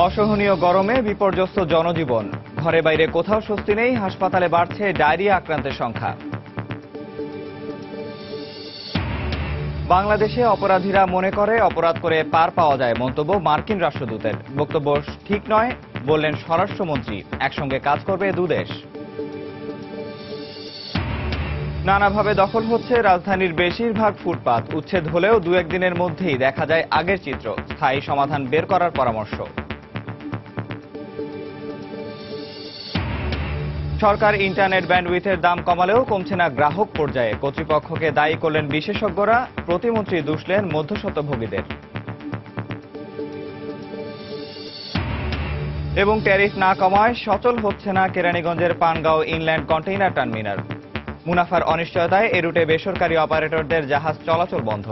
অসহনীয় গরমে বিপর্যস্ত জনজীবন, ঘরে বাইরে কোথাও স্বস্তি নেই, হাসপাতালে বাড়ছে ডায়রিয়া আক্রান্তের সংখ্যা। বাংলাদেশে অপরাধীরা মনে করে অপরাধ করে পার পাওয়া যায়, মন্তব্য মার্কিন রাষ্ট্রদূতের। বক্তব্য ঠিক নয় বললেন স্বরাষ্ট্রমন্ত্রী, একসঙ্গে কাজ করবে দুদেশ। নানাভাবে দখল হচ্ছে রাজধানীর বেশিরভাগ ফুটপাত, উচ্ছেদ হলেও দু একদিনের মধ্যেই দেখা যায় আগের চিত্র, স্থায়ী সমাধান বের করার পরামর্শ। সরকার ইন্টারনেট ব্যান্ডউইথের দাম কমালেও কমছে না গ্রাহক পর্যায়ে, কর্তৃপক্ষকে দায়ী করলেন বিশেষজ্ঞরা, প্রতিমন্ত্রী দুষলেন মধ্যস্বত্বভোগীদের। এবং ট্যারিফ না কমায় সচল হচ্ছে না কেরানীগঞ্জের পানগাঁও ইনল্যান্ড কন্টেইনার টার্মিনাল। মুনাফার অনিশ্চয়তায় এ রুটে বেসরকারি অপারেটরদের জাহাজ চলাচল বন্ধ।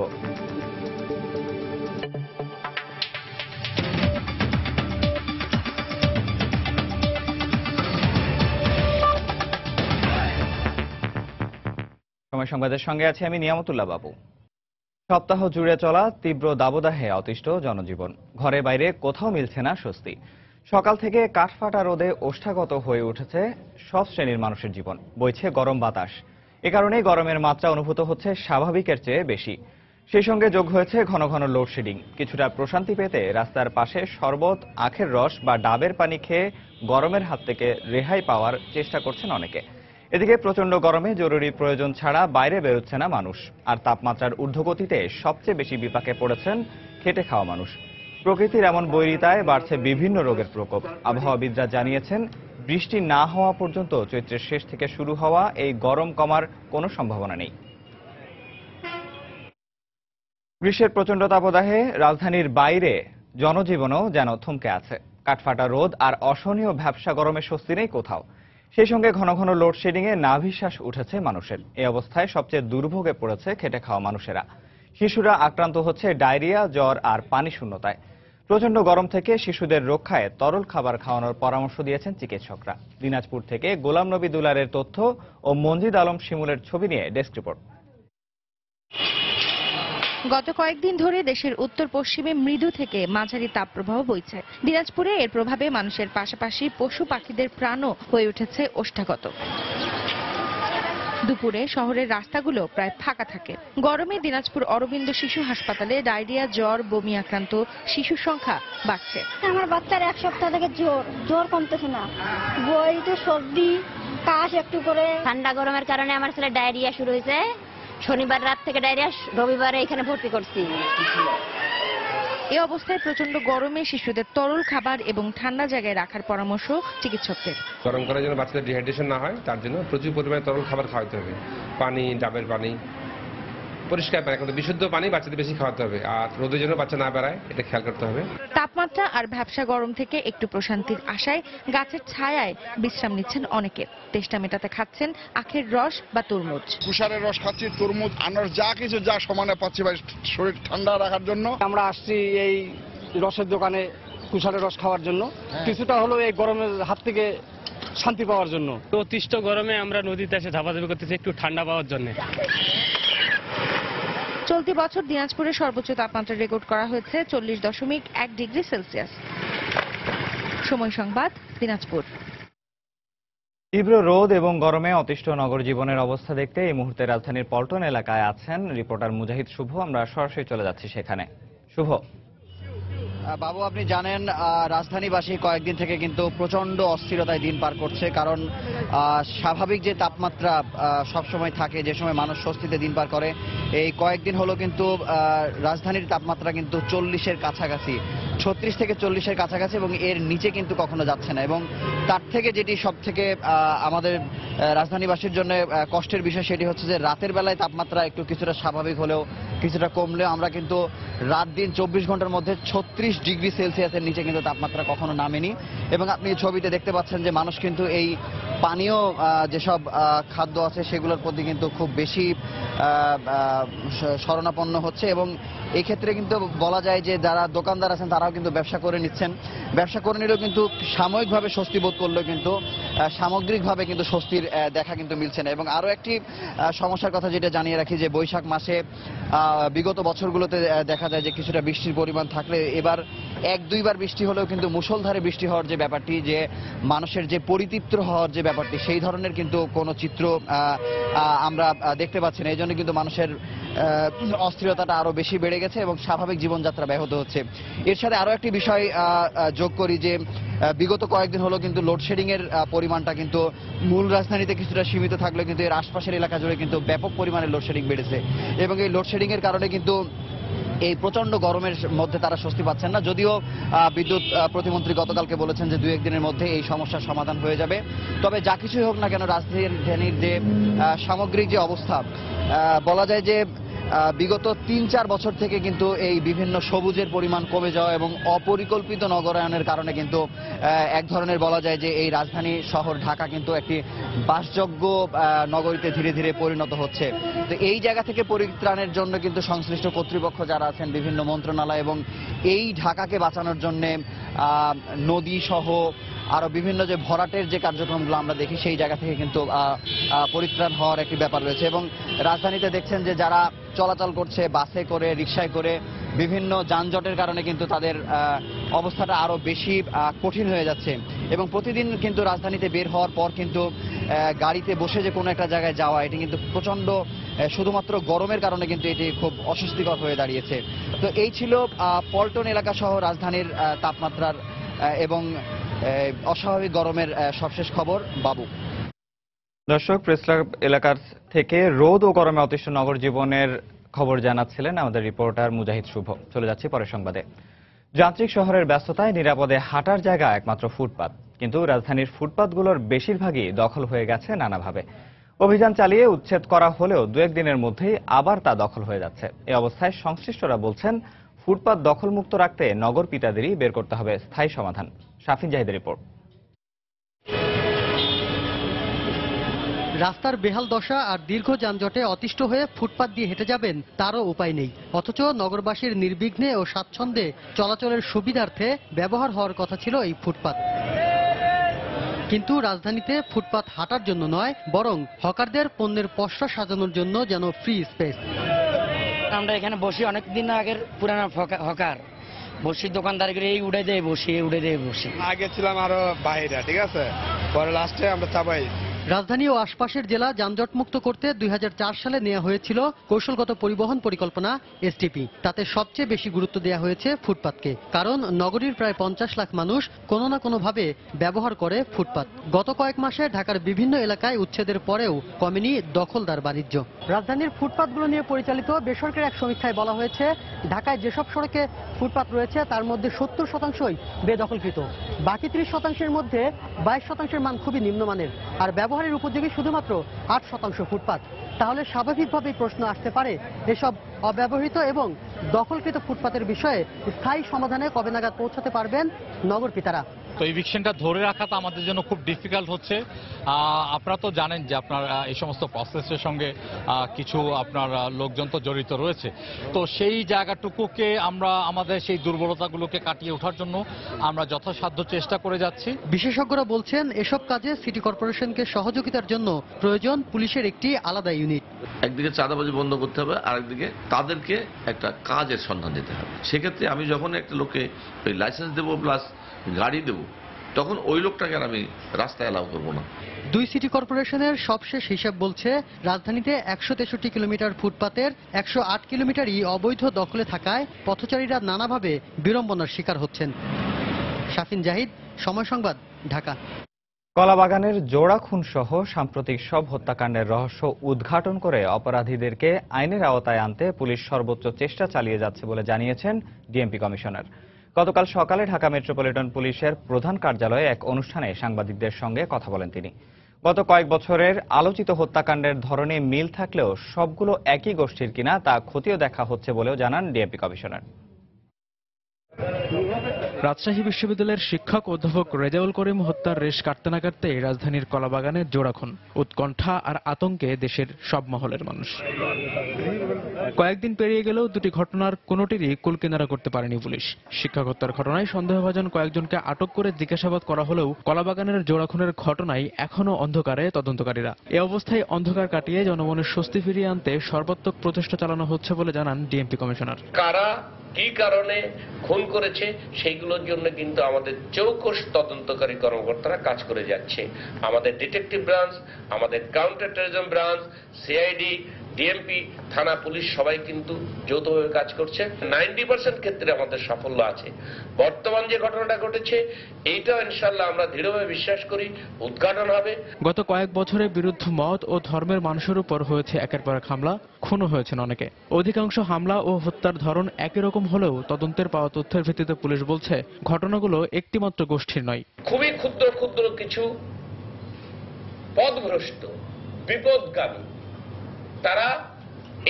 সময় সংবাদের সঙ্গে আছি আমি নিয়ামতুল্লাহ বাবু। সপ্তাহ জুড়ে চলা তীব্র দাবদাহে অতিষ্ঠ জনজীবন, ঘরে বাইরে কোথাও মিলছে না স্বস্তি। সকাল থেকে কাঠফাটা রোদে ওষ্ঠাগত হয়ে উঠেছে সব শ্রেণীর মানুষের জীবন, বইছে গরম বাতাস। এ কারণেই গরমের মাত্রা অনুভূত হচ্ছে স্বাভাবিকের চেয়ে বেশি। সেই সঙ্গে যোগ হয়েছে ঘন ঘন লোডশেডিং। কিছুটা প্রশান্তি পেতে রাস্তার পাশে শরবত, আখের রস বা ডাবের পানি খেয়ে গরমের হাত থেকে রেহাই পাওয়ার চেষ্টা করছেন অনেকে। এদিকে প্রচণ্ড গরমে জরুরি প্রয়োজন ছাড়া বাইরে বেরোচ্ছে না মানুষ। আর তাপমাত্রার ঊর্ধ্বগতিতে সবচেয়ে বেশি বিপাকে পড়েছেন খেটে খাওয়া মানুষ। প্রকৃতির এমন বৈরিতায় বাড়ছে বিভিন্ন রোগের প্রকোপ। আবহাওয়াবিদরা জানিয়েছেন, বৃষ্টি না হওয়া পর্যন্ত চৈত্রের শেষ থেকে শুরু হওয়া এই গরম কমার কোনো সম্ভাবনা নেই। গ্রীষ্মের প্রচণ্ড তাপদাহে রাজধানীর বাইরে জনজীবনও যেন থমকে আছে। কাঠফাটা রোদ আর অসহনীয় ভ্যাপসা গরমে স্বস্তি নেই কোথাও। সেই সঙ্গে ঘন ঘন লোডশেডিংয়ে নাভিশ্বাস উঠেছে মানুষের। এই অবস্থায় সবচেয়ে দুর্ভোগে পড়েছে খেটে খাওয়া মানুষেরা। শিশুরা আক্রান্ত হচ্ছে ডায়রিয়া, জ্বর আর পানি শূন্যতায়। প্রচণ্ড গরম থেকে শিশুদের রক্ষায় তরল খাবার খাওয়ানোর পরামর্শ দিয়েছেন চিকিৎসকরা। দিনাজপুর থেকে গোলাম নবী দুলারের তথ্য ও মঞ্জিদ আলম শিমুলের ছবি নিয়ে ডেস্ক রিপোর্ট। গত কয়েকদিন ধরে দেশের উত্তর পশ্চিমে মৃদু থেকে মাঝারি তাপপ্রবাহ বইছে। দিনাজপুরে এর প্রভাবে মানুষের পাশাপাশি পশু পাখিদের প্রাণও হয়ে উঠেছে ওষ্ঠাগত। দুপুরে শহরের রাস্তাগুলো প্রায় ফাঁকা থাকে। গরমে দিনাজপুর অরবিন্দ শিশু হাসপাতালে ডায়রিয়া, জ্বর, বমি আক্রান্ত শিশুর সংখ্যা বাড়ছে। আমার বাচ্চার এক সপ্তাহ থেকে জ্বর কমতেছে না, বই তো সর্দি কাশ একটু করে। ঠান্ডা গরমের কারণে আমার ছেলে ডায়রিয়া শুরু হয়েছে। শনিবার রাত থেকে ডায়রিয়া, রবিবারে এখানে ভর্তি করছি। এই অবস্থায় প্রচন্ড গরমে শিশুদের তরল খাবার এবং ঠান্ডা জায়গায় রাখার পরামর্শ চিকিৎসকদের। গরম করার জন্য বাচ্চাদের ডিহাইড্রেশন না হয় তার জন্য প্রচুর পরিমাণে তরল খাবার খাওয়াতে হবে। পানি, ডাবের পানি, পরিষ্কার পানি, কিন্তু বিশুদ্ধ পানি বাচ্চাদের বেশি খাওয়াতে হবে। আর রোদের জন্য বাচ্চা না বেড়ায় এটা খেয়াল করতে হবে। তাপমাত্রা আর ভ্যাপসা গরম থেকে একটু প্রশান্তির আশায় গাছের ছায়ায় বিশ্রাম নিচ্ছেন অনেকে। তেষ্টা মেটাতে খাচ্ছেন আখের রস বা তরমুজ। কুশারের রস খাচ্ছি, তরমুজ, আনারস, যা কিছু যা সমানে পাচ্ছি ভাই, শরীর ঠান্ডা রাখার জন্য। আমরা আসছি এই রসের দোকানে কুশারের রস খাওয়ার জন্য, কিছুটা হলো এই গরমের হাত থেকে শান্তি পাওয়ার জন্য। অতিষ্ঠ গরমে আমরা নদীতে এসে ঝাপাঝাপি করতেছি একটু ঠান্ডা পাওয়ার জন্য। চলতি বছর দিনাজপুরে সর্বোচ্চ তাপমাত্রা রেকর্ড করা হয়েছে 40.1 ডিগ্রি সেলসিয়াস। সময় সংবাদ, দিনাজপুর। তীব্র রোদ এবং গরমে অতিষ্ঠ নগর জীবনের অবস্থা দেখতে এই মুহূর্তে রাজধানীর পল্টন এলাকায় আছেন রিপোর্টার মুজাহিদ শুভ। আমরা সরাসরি চলে যাচ্ছি সেখানে। শুভ বাবু, আপনি জানেন রাজধানীবাসী কয়েকদিন থেকে কিন্তু প্রচন্ড অস্থিরতায় দিন পার করছে। কারণ স্বাভাবিক যে তাপমাত্রা সবসময় থাকে, যে সময় মানুষ স্বস্তিতে দিন পার করে, এই কয়েকদিন হলো কিন্তু রাজধানীর তাপমাত্রা কিন্তু 40-এর কাছাকাছি, 36 থেকে 40-এর কাছাকাছি, এবং এর নিচে কিন্তু কখনো যাচ্ছে না। এবং তার থেকে যেটি সব থেকে আমাদের রাজধানীবাসীর জন্য কষ্টের বিষয়, সেটি হচ্ছে যে রাতের বেলায় তাপমাত্রা একটু কিছুটা স্বাভাবিক হলেও, কিছুটা কমলেও আমরা কিন্তু রাত দিন 24 ঘন্টার মধ্যে 36 ডিগ্রি সেলসিয়াসের নিচে কিন্তু তাপমাত্রা কখনো নামেনি। এবং আপনি ছবিতে দেখতে পাচ্ছেন যে মানুষ কিন্তু এই পানীয় যেসব খাদ্য আছে সেগুলোর প্রতি কিন্তু খুব বেশি শরণাপন্ন হচ্ছে। এবং এই ক্ষেত্রে কিন্তু বলা যায় যে যারা দোকানদার আছেন তারাও কিন্তু ব্যবসা করে নিচ্ছেন। ব্যবসা করে নিলেও কিন্তু সাময়িকভাবে স্বস্তি বোধ করলেও কিন্তু সামগ্রিকভাবে কিন্তু স্বস্তির দেখা কিন্তু মিলছে না। এবং আরও একটি সমস্যার কথা যেটা জানিয়ে রাখি, যে বৈশাখ মাসে বিগত বছরগুলোতে দেখা যায় যে কিছুটা বৃষ্টির পরিমাণ থাকলে এবার এক দুইবার বৃষ্টি হলেও কিন্তু মুষলধারে বৃষ্টি হওয়ার যে ব্যাপারটি, যে মানুষের যে পরিতৃপ্ত হওয়ার যে ব্যাপারটি, সেই ধরনের কিন্তু কোনো চিত্র আমরা দেখতে পাচ্ছি না। এই জন্য কিন্তু মানুষের অস্থিরতাটা আরো বেশি বেড়ে গেছে এবং স্বাভাবিক জীবনযাত্রা ব্যাহত হচ্ছে। এর সাথে আরো একটি বিষয় যোগ করি যে বিগত কয়েকদিন হলো কিন্তু লোডশেডিং এর পরিমাণটা কিন্তু মূল রাজধানীতে কিছুটা সীমিত থাকলেও কিন্তু এর আশপাশের এলাকা জুড়ে কিন্তু ব্যাপক পরিমাণে লোডশেডিং বেড়েছে এবং এই লোডশেডিং এর কারণে কিন্তু এই প্রচন্ড গরমের মধ্যে তারা স্বস্তি পাচ্ছেন না। যদিও বিদ্যুৎ প্রতিমন্ত্রী গতকালকে বলেছেন যে 2-1 দিনের মধ্যে এই সমস্যার সমাধান হয়ে যাবে। তবে যা কিছুই হোক না কেন, রাজধানীর যে সামগ্রিক যে অবস্থা, বলা যায় যে বিগত 3-4 বছর থেকে কিন্তু এই বিভিন্ন সবুজের পরিমাণ কমে যাওয়া এবং অপরিকল্পিত নগরায়নের কারণে কিন্তু এক ধরনের বলা যায় যে এই রাজধানী শহর ঢাকা কিন্তু একটি বাসযোগ্য নগরীতে ধীরে ধীরে পরিণত হচ্ছে। তো এই জায়গা থেকে পরিত্রাণের জন্য কিন্তু সংশ্লিষ্ট কর্তৃপক্ষ যারা আছেন, বিভিন্ন মন্ত্রণালয় এবং এই ঢাকাকে বাঁচানোর জন্য নদী সহ আরো বিভিন্ন যে ভরাটের যে কার্যক্রমগুলো আমরা দেখি, সেই জায়গা থেকে কিন্তু পরিত্রাণ হওয়ার একটি ব্যাপার রয়েছে। এবং রাজধানীতে দেখছেন যে যারা চলাচল করছে বাসে করে, রিকশায় করে, বিভিন্ন যানজটের কারণে কিন্তু তাদের অবস্থাটা আরো বেশি কঠিন হয়ে যাচ্ছে এবং প্রতিদিন কিন্তু রাজধানীতে বের হওয়ার পর কিন্তু গাড়িতে বসে যে কোনো একটা জায়গায় যাওয়া, এটি কিন্তু প্রচন্ড শুধুমাত্র গরমের কারণে কিন্তু এটি খুব অস্বস্তিকর হয়ে দাঁড়িয়েছে। তো এই ছিল পল্টন এলাকা সহ রাজধানীর তাপমাত্রার এবং অস্বাভাবিক গরমের সবশেষ খবর। বাবু। দর্শক, প্রেস ক্লাব এলাকার থেকে রোদ ও গরমে অতিষ্ঠ নগর জীবনের খবর জানাচ্ছিলেন আমাদের রিপোর্টার মুজাহিদ শুভ। চলে যাচ্ছি পরের সংবাদে। যান্ত্রিক শহরের ব্যস্ততায় নিরাপদে হাঁটার জায়গা একমাত্র ফুটপাত, কিন্তু রাজধানীর ফুটপাতগুলোর বেশিরভাগই দখল হয়ে গেছে নানাভাবে। অভিযান চালিয়ে উচ্ছেদ করা হলেও 2-1 দিনের মধ্যেই আবার তা দখল হয়ে যাচ্ছে। এই অবস্থায় সংশ্লিষ্টরা বলছেন, ফুটপাত দখলমুক্ত রাখতে নগর পিতাদেরই বের করতে হবে স্থায়ী সমাধান। শাফিন জাহিদের রিপোর্ট। রাস্তার বেহাল দশা আর দীর্ঘ যানজটে অতিষ্ঠ হয়ে ফুটপাত দিয়ে হেঁটে যাবেন তারও উপায় নেই, অথচ নগরবাসীর নির্বিঘ্নে ও স্বাচ্ছন্দ্যে চলাচলের সুবিধার্থে ব্যবহার হওয়ার কথা ছিল এই ফুটপাত। কিন্তু রাজধানীতে ফুটপাত হাঁটার জন্য নয়, বরং হকারদের পণ্যের পসরা সাজানোর জন্য যেন ফ্রি স্পেস। আমরা এখানে বসি অনেকদিন আগের পুরানো হকার, বসি দোকানদারি করে এই উড়ে দেয় বসি, উড়ে দেয় বসি। আগে ছিলাম আরো বাইরে, ঠিক আছে, পরে লাস্টে আমরা চাপাই। রাজধানী ও আশপাশের জেলা যানজট মুক্ত করতে 2004 সালে নেওয়া হয়েছিল কৌশলগত পরিবহন পরিকল্পনা এসটিপি। তাতে সবচেয়ে বেশি গুরুত্ব দেওয়া হয়েছে ফুটপাতকে, কারণ নগরীর প্রায় 50 লাখ মানুষ কোনো না কোনোভাবে ব্যবহার করে ফুটপাত। গত কয়েক মাসে ঢাকার বিভিন্ন এলাকায় উচ্ছেদের পরেও কমেনি দখলদার বাণিজ্য। রাজধানীর ফুটপাতগুলো নিয়ে পরিচালিত বেসরকারি এক সমীক্ষায় বলা হয়েছে, ঢাকায় যেসব সড়কে ফুটপাত রয়েছে তার মধ্যে 70%ই বেদখলকৃত। বাকি 30%-এর মধ্যে 22%-এর মান খুবই নিম্নমানের, আর ব্যবহারের উপযোগী শুধুমাত্র 8% ফুটপাত। তাহলে স্বাভাবিকভাবেই প্রশ্ন আসতে পারে, এসব অব্যবহৃত এবং দখলকৃত ফুটপাতের বিষয়ে স্থায়ী সমাধানে কবে নাগাদ পৌঁছাতে পারবেন নগর পিতারা? তো ইভিকশনটা ধরে রাখাটা আমাদের জন্য খুব ডিফিকাল্ট হচ্ছে। আপনারা তো জানেন যে আপনার এই সমস্ত প্রসেসের সঙ্গে কিছু আপনার লোকজন তো জড়িত রয়েছে। তো সেই জায়গাটুকুকে আমরা আমাদের সেই দুর্বলতাগুলোকে কাটিয়ে ওঠার জন্য আমরা যথাসাধ্য চেষ্টা করে যাচ্ছি। বিশেষজ্ঞরা বলছেন, এসব কাজে সিটি কর্পোরেশনকে সহযোগিতার জন্য প্রয়োজন পুলিশের একটি আলাদা ইউনিট। একদিকে চাঁদাবাজি বন্ধ করতে হবে, আরেকদিকে তাদেরকে একটা কাজের সন্ধান দিতে হবে। সেক্ষেত্রে আমি যখন একটা লোককে ওই লাইসেন্স দেবো প্লাস গাড়ি দেবো, তখন ওই লোকটাকে আমি রাস্তায় অ্যালাউ করবো না। 2 সিটি কর্পোরেশনের সবশেষ হিসাব বলছে, রাজধানীতে 163 কিলোমিটার ফুটপাতের 108 কিলোমিটারই অবৈধ দখলে থাকায় পথচারীরা নানাভাবে বিড়ম্বনার শিকার হচ্ছেন। শাফিন জাহিদ, সময় সংবাদ, ঢাকা। কলাবাগানের জোড়া খুন সহ সাম্প্রতিক সব হত্যাকাণ্ডের রহস্য উদ্ঘাটন করে অপরাধীদেরকে আইনের আওতায় আনতে পুলিশ সর্বোচ্চ চেষ্টা চালিয়ে যাচ্ছে বলে জানিয়েছেন ডিএমপি কমিশনার। গতকাল সকালে ঢাকা মেট্রোপলিটন পুলিশের প্রধান কার্যালয়ে এক অনুষ্ঠানে সাংবাদিকদের সঙ্গে কথা বলেন তিনি। গত কয়েক বছরের আলোচিত হত্যাকাণ্ডের ধরনে মিল থাকলেও সবগুলো একই গোষ্ঠীর কিনা তা খতিয়ে দেখা হচ্ছে বলেও জানান ডিএমপি কমিশনার। রাজশাহী বিশ্ববিদ্যালয়ের শিক্ষক অধ্যাপক রেজাউল করিম হত্যার রেশ কাটতে না কাটতেই রাজধানীর কলাবাগানে জোড়া খুন, উৎকণ্ঠা আর আতঙ্কে দেশের সব মহলের মানুষ। কয়েকদিন পেরিয়ে গেলেও দুটি ঘটনার কোনোটিরই কুলকিনারা করতে পারেনি পুলিশ। শিক্ষক হত্যার ঘটনায় সন্দেহভাজন কয়েকজনকে আটক করে জিজ্ঞাসাবাদ করা হলেও কলাবাগানের জোড়া খুনের ঘটনায় এখনো অন্ধকারে তদন্তকারীরা। এ অবস্থায় অন্ধকার কাটিয়ে জনমনের স্বস্তি ফিরিয়ে আনতে সর্বাত্মক প্রচেষ্টা চালানো হচ্ছে বলে জানান ডিএমপি কমিশনার। কারা কি কারণে খুন করেছে সেইগুলোর জন্য কিন্তু আমাদের চৌকস তদন্তকারী কর্মকর্তারা কাজ করে যাচ্ছে। আমাদের ডিটেকটিভ ব্রাঞ্চ, আমাদের counter terrorism branch, CID, DMP, থানা, পুলিশ সবাই কিন্তু যৌথভাবে কাজ করছে। 90% ক্ষেত্রে আমাদের সাফল্য আছে। বর্তমান যে ঘটনাটা ঘটেছে এইটাও ইনশাআল্লাহ আমরা দৃঢ়ভাবে বিশ্বাস করি উদ্ঘাটন হবে। গত কয়েক বছরে বিরুদ্ধ মত ও ধর্মের মানুষের উপর হয়েছে একের পর এক হামলা, খুনও হয়েছেন অনেকে। অধিকাংশ হামলা ও হত্যার ধরন একই রকম হলেও তদন্তের পাওয়া তথ্যের ভিত্তিতে পুলিশ বলছে ঘটনাগুলো একটিমাত্র গোষ্ঠীর নয়। খুবই ক্ষুদ্র ক্ষুদ্র কিছু পথভ্রষ্ট বিপদগামী তারা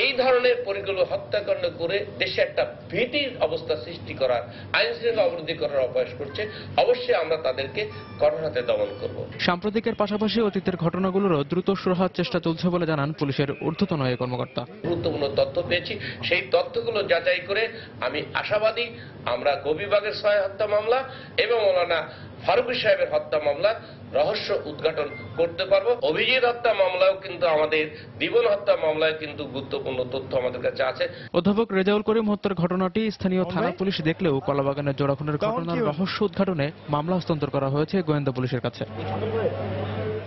এই ধরনের পরিকল্পিত হত্যাকাণ্ড করে দেশে একটা ভীতির অবস্থা সৃষ্টি করার, আইন শৃঙ্খলা অবনতি করার অভ্যাস করছে। অবশ্যই আমরা তাদেরকে কঠোর হাতে দমন করব। সাম্প্রতিকের পাশাপাশি অতীতের ঘটনাগুলোরও দ্রুত সুরাহার চেষ্টা চলছে বলে জানান পুলিশের ঊর্ধ্বতন এই কর্মকর্তা। গুরুত্বপূর্ণ তথ্য পেয়েছি, সেই তথ্যগুলো যাচাই করে আমি আশাবাদী আমরা গোবিবাগের ৬ হত্যা মামলা এবং মৌলানা ফারুকী সাহেবের হত্যা মামলার রহস্য উদ্ঘাটন করতে পারবো। অভিজিৎ হত্যা মামলাও কিন্তু আমাদের, জীবন হত্যা মামলায় কিন্তু গুরুত্বপূর্ণ তথ্য আমাদের কাছে আছে। অধ্যাপক রেজাউল করিম হত্যার ঘটনাটি স্থানীয় থানা পুলিশ দেখলেও কলাবাগানের জোড়া খুনের ঘটনার রহস্য উদ্ঘাটনে মামলা হস্তান্তর করা হয়েছে গোয়েন্দা পুলিশের কাছে।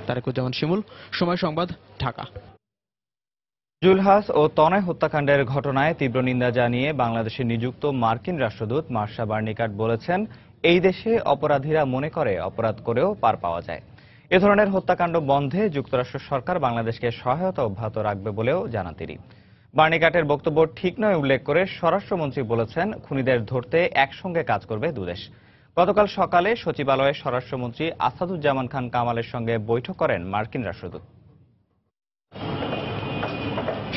তারেকুজ্জামান শিমুল, সময় সংবাদ, ঢাকা। জুলহাস ও তনয় হত্যাকাণ্ডের ঘটনায় তীব্র নিন্দা জানিয়ে বাংলাদেশে নিযুক্ত মার্কিন রাষ্ট্রদূত মার্শা বার্নিকাট বলেছেন, এই দেশে অপরাধীরা মনে করে অপরাধ করেও পার পাওয়া যায়। এ ধরনের হত্যাকাণ্ড বন্ধে যুক্তরাষ্ট্র সরকার বাংলাদেশকে সহায়তা অব্যাহত রাখবে বলেও জানান তিনি। বার্নিকাটের বক্তব্য ঠিক নয় উল্লেখ করে স্বরাষ্ট্রমন্ত্রী বলেছেন, খুনিদের ধরতে একসঙ্গে কাজ করবে দুদেশ। গতকাল সকালে সচিবালয়ে স্বরাষ্ট্রমন্ত্রী আসাদুজ্জামান খান কামালের সঙ্গে বৈঠক করেন মার্কিন রাষ্ট্রদূত।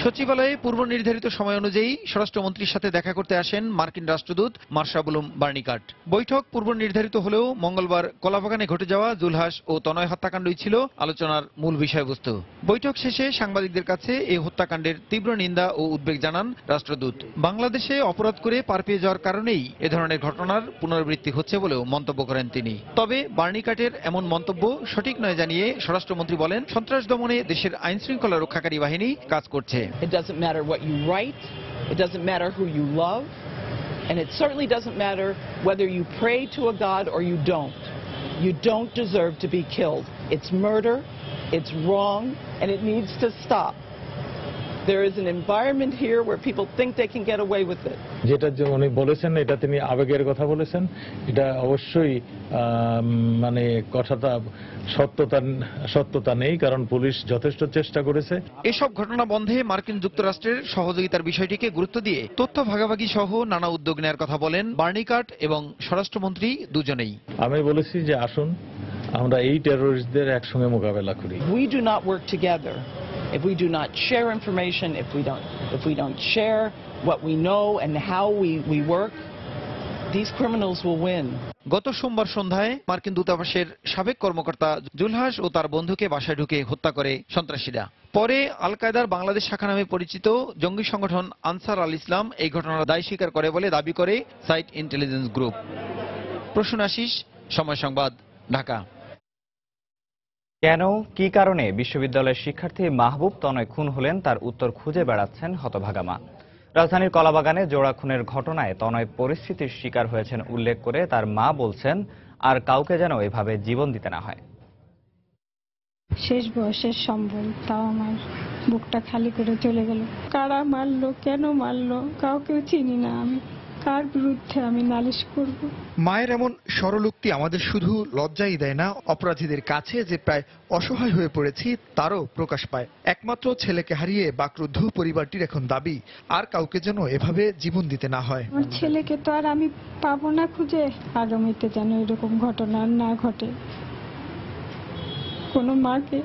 সচিবালয়ে পূর্ব নির্ধারিত সময় অনুযায়ী স্বরাষ্ট্রমন্ত্রীর সাথে দেখা করতে আসেন মার্কিন রাষ্ট্রদূত মার্শা বুলুম বার্নিকাট। বৈঠক পূর্ব নির্ধারিত হলেও মঙ্গলবার কলাবাগানে ঘটে যাওয়া জুলহাস ও তনয় হত্যাকাণ্ডই ছিল আলোচনার মূল বিষয়বস্তু। বৈঠক শেষে সাংবাদিকদের কাছে এই হত্যাকাণ্ডের তীব্র নিন্দা ও উদ্বেগ জানান রাষ্ট্রদূত। বাংলাদেশে অপরাধ করে পার পেয়ে যাওয়ার কারণেই এ ধরনের ঘটনার পুনরাবৃত্তি হচ্ছে বলেও মন্তব্য করেন তিনি। তবে বার্নিকাটের এমন মন্তব্য সঠিক নয় জানিয়ে স্বরাষ্ট্রমন্ত্রী বলেন, সন্ত্রাস দমনে দেশের আইন শৃঙ্খলা রক্ষাকারী বাহিনী কাজ করছে। It doesn't matter what you write, it doesn't matter who you love, and it certainly doesn't matter whether you pray to a God or you don't. You don't deserve to be killed. It's murder, it's wrong, and it needs to stop. There is an environment here where people think they can get away with it. যেটা যে উনি বলেছেন এটা তিনি আবেগের কথা বলেছেন, এটা অবশ্যই মানে কথাটা সত্যতা নেই, কারণ পুলিশ যথেষ্ট চেষ্টা করেছে। এসব ঘটনা বন্ধে মার্কিন যুক্তরাষ্ট্রের সহযোগিতার বিষয়টিকে গুরুত্ব দিয়ে তথ্য ভাগাভাগি সহ নানা উদ্যোগ নেওয়ার কথা বলেন বার্নিকাট এবং স্বরাষ্ট্রমন্ত্রী দুজনেই। আমি বলেছি যে আসুন আমরা এই টেররিস্টদের একসঙ্গে মোকাবেলা করি। We do not work together if we do not share information, if we don't share what we know and how we work, these criminals will win. গত সোমবার সন্ধ্যায় মার্কিন দূতাবাসের সাবেক কর্মকর্তা জুলহাস ও তার বন্ধুকে বাসায় ঢুকে হত্যা করে সন্ত্রাসীরা। পরে আল কায়দার বাংলাদেশ শাখা নামে পরিচিত জঙ্গি সংগঠন আনসার আল ইসলাম এই ঘটনার দায় স্বীকার করে বলে দাবি করে site intelligence group. Prasun Ashis, সময় সংবাদ, ঢাকা। কেন, কি কারণে বিশ্ববিদ্যালয়ের শিক্ষার্থী মাহবুব তনয় খুন হলেন তার উত্তর খুঁজে বেড়াচ্ছেন হতভাগা মা। রাজধানীর কলাবাগানে জোড়া খুনের ঘটনায় তনয় পরিস্থিতির শিকার হয়েছেন উল্লেখ করে তার মা বলছেন, আর কাউকে যেন এভাবে জীবন দিতে না হয়। শেষ বয়সের সম্বল, তাও আমার বুকটা খালি করে চলে গেল। কারা মারলো, কেন মারলো, কাউকেও চিনি না আমি। কার বিরুদ্ধে আমি নালিশ করব? মায়ের এমন সরলোক্তি আমাদের শুধু লজ্জাই দেয় না, অপরাধীদের কাছে যে প্রায় অসহায় হয়ে পড়েছি তারও প্রকাশ পায়। একমাত্র ছেলেকে হারিয়ে বাকরুদ্ধ পরিবারটির এখন দাবি, আর কাউকে যেন এভাবে জীবন দিতে না হয়। আমার ছেলেকে তো আর আমি পাবো না খুঁজে, আগামীতে যেন এরকম ঘটনা না ঘটে। কোনো মাকে